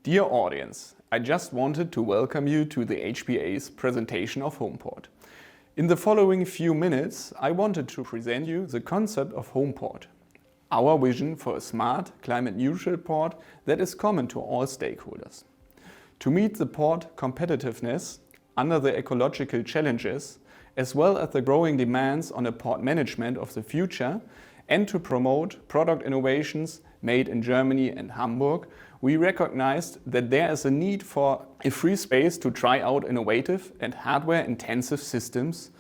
Dear audience, I just wanted to welcome you to the HPA's presentation of HomePORT. In the following few minutes, I wanted to present you the concept of HomePORT, our vision for a smart, climate-neutral port that is common to all stakeholders. To meet the port competitiveness under the ecological challenges, as well as the growing demands on a port management of the future, and to promote product innovations made in Germany and Hamburg, we recognized that there is a need for a free space to try out innovative and hardware-intensive systems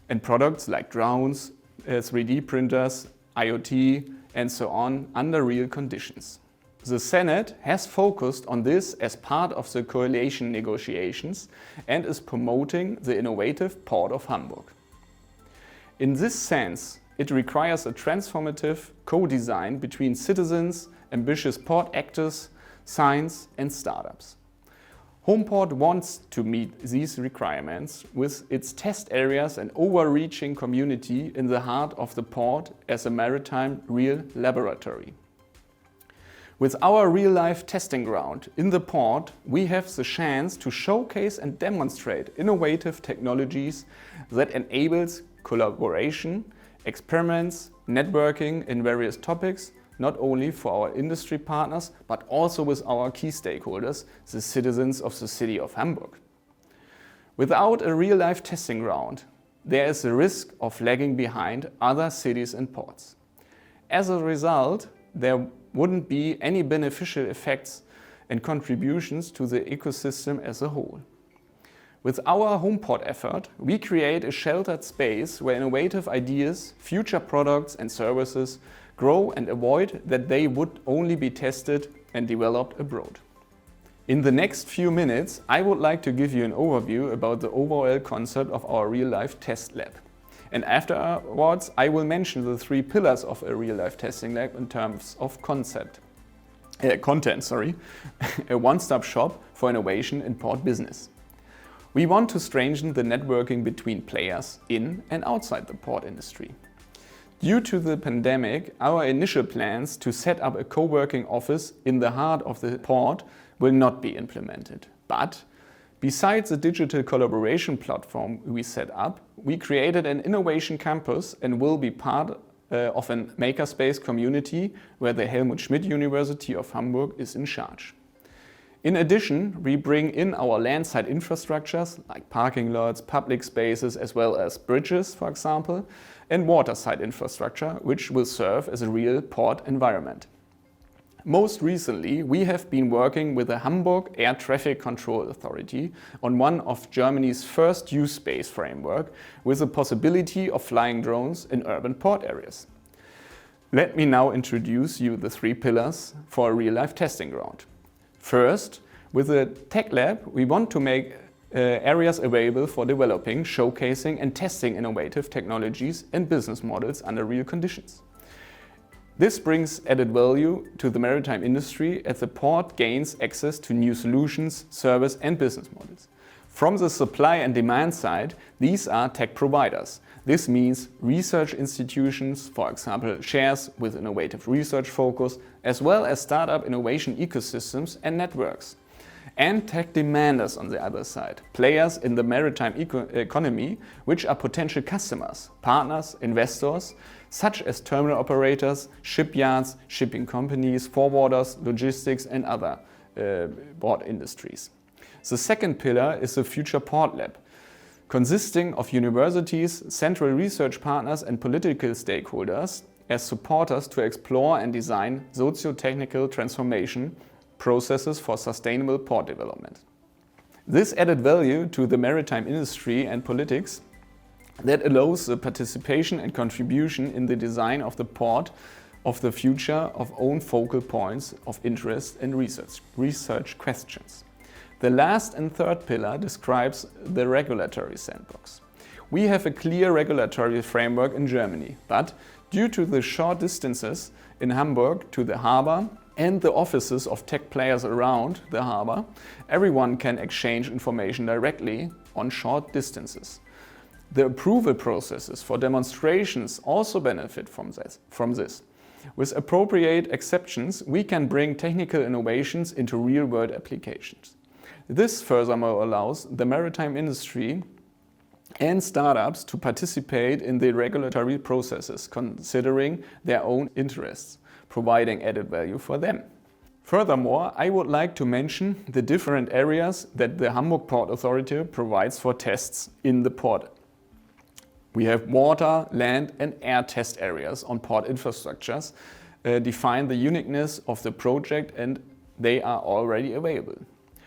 and products like drones, 3D printers, IoT, and so on under real conditions. The Senate has focused on this as part of the coalition negotiations and is promoting the innovative Port of Hamburg. In this sense, it requires a transformative co-design between citizens, ambitious port actors, science and startups. HomePORT wants to meet these requirements with its test areas and overreaching community in the heart of the port as a maritime real laboratory. With our real-life testing ground in the port, we have the chance to showcase and demonstrate innovative technologies that enables collaboration, experiments, networking in various topics, not only for our industry partners, but also with our key stakeholders, the citizens of the city of Hamburg. Without a real-life testing ground, there is a risk of lagging behind other cities and ports. As a result, there wouldn't be any beneficial effects and contributions to the ecosystem as a whole. With our HomePORT effort, we create a sheltered space where innovative ideas, future products and services grow and avoid that they would only be tested and developed abroad. In the next few minutes, I would like to give you an overview about the overall concept of our real-life test lab. And afterwards, I will mention the three pillars of a real-life testing lab in terms of content, a one-stop shop for innovation in port business. We want to strengthen the networking between players in and outside the port industry. Due to the pandemic, our initial plans to set up a co-working office in the heart of the port will not be implemented. But besides the digital collaboration platform we set up, we created an innovation campus and will be part of a makerspace community where the Helmut Schmidt University of Hamburg is in charge. In addition, we bring in our landside infrastructures like parking lots, public spaces, as well as bridges, for example, and waterside infrastructure, which will serve as a real port environment. Most recently, we have been working with the Hamburg Air Traffic Control Authority on one of Germany's first use space framework with the possibility of flying drones in urban port areas. Let me now introduce you the three pillars for a real-life testing ground. First, with the Tech Lab, we want to make areas available for developing, showcasing and testing innovative technologies and business models under real conditions. This brings added value to the maritime industry as the port gains access to new solutions, service and business models. From the supply and demand side, these are tech providers. This means research institutions, for example, shares with innovative research focus, as well as startup innovation ecosystems and networks. And tech demanders on the other side, players in the maritime economy, which are potential customers, partners, investors, such as terminal operators, shipyards, shipping companies, forwarders, logistics and other port industries. The second pillar is the Future Port Lab, consisting of universities, central research partners and political stakeholders as supporters to explore and design socio-technical transformation processes for sustainable port development. This added value to the maritime industry and politics that allows the participation and contribution in the design of the port of the future of own focal points of interest and research questions. The last and third pillar describes the regulatory sandbox. We have a clear regulatory framework in Germany, but due to the short distances in Hamburg to the harbor and the offices of tech players around the harbor, everyone can exchange information directly on short distances. The approval processes for demonstrations also benefit from this. With appropriate exceptions, we can bring technical innovations into real-world applications. This furthermore allows the maritime industry and startups to participate in the regulatory processes, considering their own interests, providing added value for them. Furthermore, I would like to mention the different areas that the Hamburg Port Authority provides for tests in the port. We have water, land and air test areas on port infrastructures, define the uniqueness of the project, and they are already available.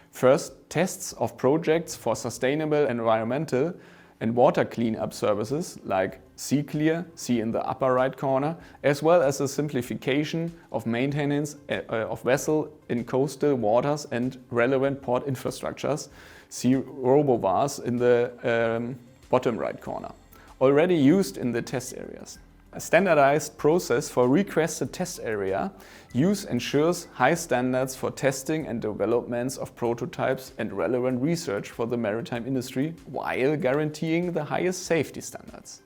First, tests of projects for sustainable environmental and water cleanup services like Sea Clear, see in the upper right corner, as well as the simplification of maintenance of vessel in coastal waters and relevant port infrastructures, see RoboVars in the bottom right corner, already used in the test areas. A standardized process for requested test area use ensures high standards for testing and developments of prototypes and relevant research for the maritime industry while guaranteeing the highest safety standards.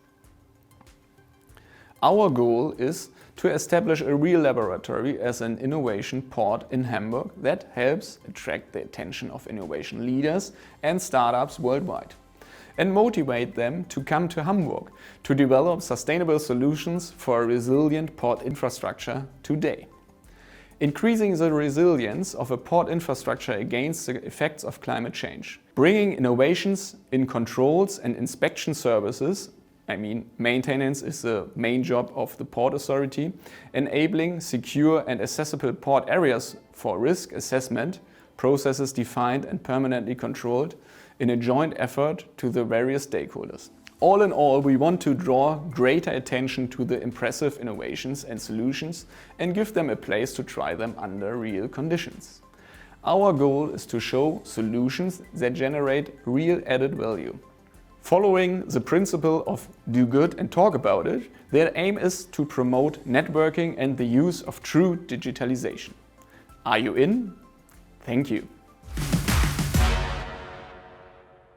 Our goal is to establish a real laboratory as an innovation port in Hamburg that helps attract the attention of innovation leaders and startups worldwide, and motivate them to come to Hamburg to develop sustainable solutions for a resilient port infrastructure today. Increasing the resilience of a port infrastructure against the effects of climate change. Bringing innovations in controls and inspection services, maintenance is the main job of the Port Authority, enabling secure and accessible port areas for risk assessment, processes defined and permanently controlled, in a joint effort to the various stakeholders. All in all, we want to draw greater attention to the impressive innovations and solutions and give them a place to try them under real conditions. Our goal is to show solutions that generate real added value. Following the principle of do good and talk about it, their aim is to promote networking and the use of true digitalization. Are you in? Thank you.